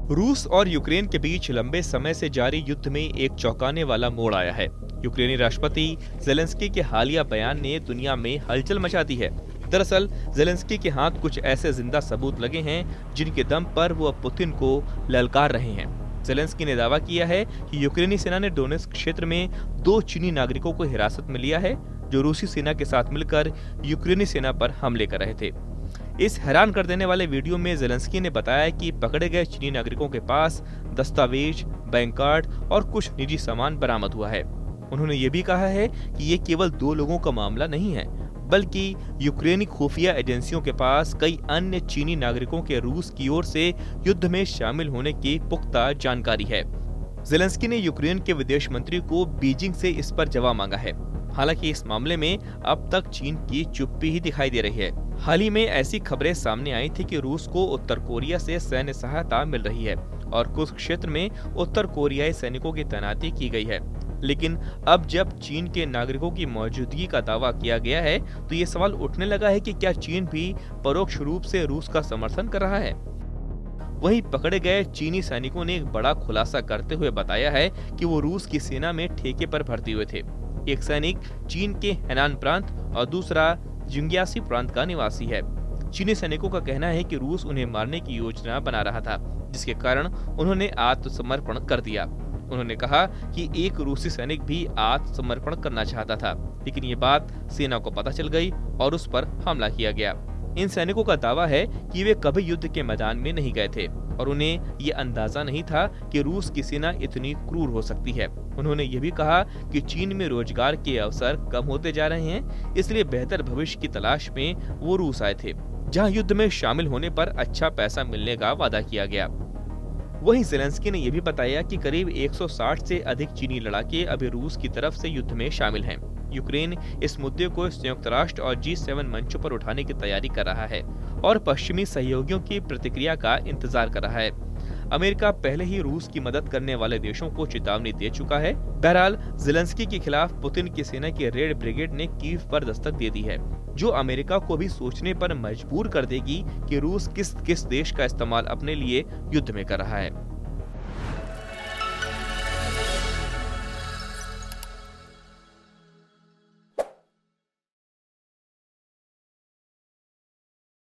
रूस और यूक्रेन के बीच लंबे समय से जारी युद्ध में एक चौंकाने वाला मोड़ आया है। यूक्रेनी राष्ट्रपति जेलेंस्की के हालिया बयान ने दुनिया में हलचल मचा दी है। दरअसल जेलेंस्की के हाथ कुछ ऐसे जिंदा सबूत लगे हैं जिनके दम पर वो अब पुतिन को ललकार रहे हैं। जेलेंस्की ने दावा किया है कि यूक्रेनी सेना ने डोनेट्स्क क्षेत्र में 2 चीनी नागरिकों को हिरासत में लिया है, जो रूसी सेना के साथ मिलकर यूक्रेनी सेना पर हमले कर रहे थे। इस हैरान कर देने वाले वीडियो में जेलेंस्की ने बताया कि पकड़े गए चीनी नागरिकों के पास दस्तावेज, बैंक कार्ड और कुछ निजी सामान बरामद हुआ है। उन्होंने ये भी कहा है कि ये केवल 2 लोगों का मामला नहीं है, बल्कि यूक्रेनी खुफिया एजेंसियों के पास कई अन्य चीनी नागरिकों के रूस की ओर से युद्ध में शामिल होने की पुख्ता जानकारी है। जेलेंस्की ने यूक्रेन के विदेश मंत्री को बीजिंग से इस पर जवाब मांगा है। हालांकि इस मामले में अब तक चीन की चुप्पी ही दिखाई दे रही है। हाल ही में ऐसी खबरें सामने आई थी कि रूस को उत्तर कोरिया से सैन्य सहायता मिल रही है और कुछ क्षेत्र में उत्तर कोरियाई सैनिकों की तैनाती की गई है। लेकिन अब जब चीन के नागरिकों की मौजूदगी का दावा किया गया है, तो ये सवाल उठने लगा है कि क्या चीन भी परोक्ष रूप से रूस का समर्थन कर रहा है। वहीं पकड़े गए चीनी सैनिकों ने एक बड़ा खुलासा करते हुए बताया है कि वो रूस की सेना में ठेके पर भर्ती हुए थे। एक सैनिक चीन के हेनान प्रांत और दूसरा जिंग्यासी प्रांत का निवासी है। चीनी सैनिकों का कहना है कि रूस उन्हें मारने की योजना बना रहा था, जिसके कारण उन्होंने आत्मसमर्पण कर दिया। उन्होंने कहा कि एक रूसी सैनिक भी आत्मसमर्पण करना चाहता था, लेकिन ये बात सेना को पता चल गई और उस पर हमला किया गया। इन सैनिकों का दावा है कि वे कभी युद्ध के मैदान में नहीं गए थे और उन्हें ये अंदाजा नहीं था कि रूस की सेना इतनी क्रूर हो सकती है। उन्होंने ये भी कहा कि चीन में रोजगार के अवसर कम होते जा रहे हैं, इसलिए बेहतर भविष्य की तलाश में वो रूस आए थे, जहां युद्ध में शामिल होने पर अच्छा पैसा मिलने का वादा किया गया। वहीं जेलेंस्की ने यह भी बताया कि करीब 160 से अधिक चीनी लड़ाके अभी रूस की तरफ से युद्ध में शामिल हैं। यूक्रेन इस मुद्दे को संयुक्त राष्ट्र और G7 मंचों पर उठाने की तैयारी कर रहा है और पश्चिमी सहयोगियों की प्रतिक्रिया का इंतजार कर रहा है। अमेरिका पहले ही रूस की मदद करने वाले देशों को चेतावनी दे चुका है। बहरहाल जेलेंस्की के खिलाफ पुतिन की सेना की रेड ब्रिगेड ने कीव पर दस्तक दे दी है, जो अमेरिका को भी सोचने पर मजबूर कर देगी कि रूस किस किस देश का इस्तेमाल अपने लिए युद्ध में कर रहा है।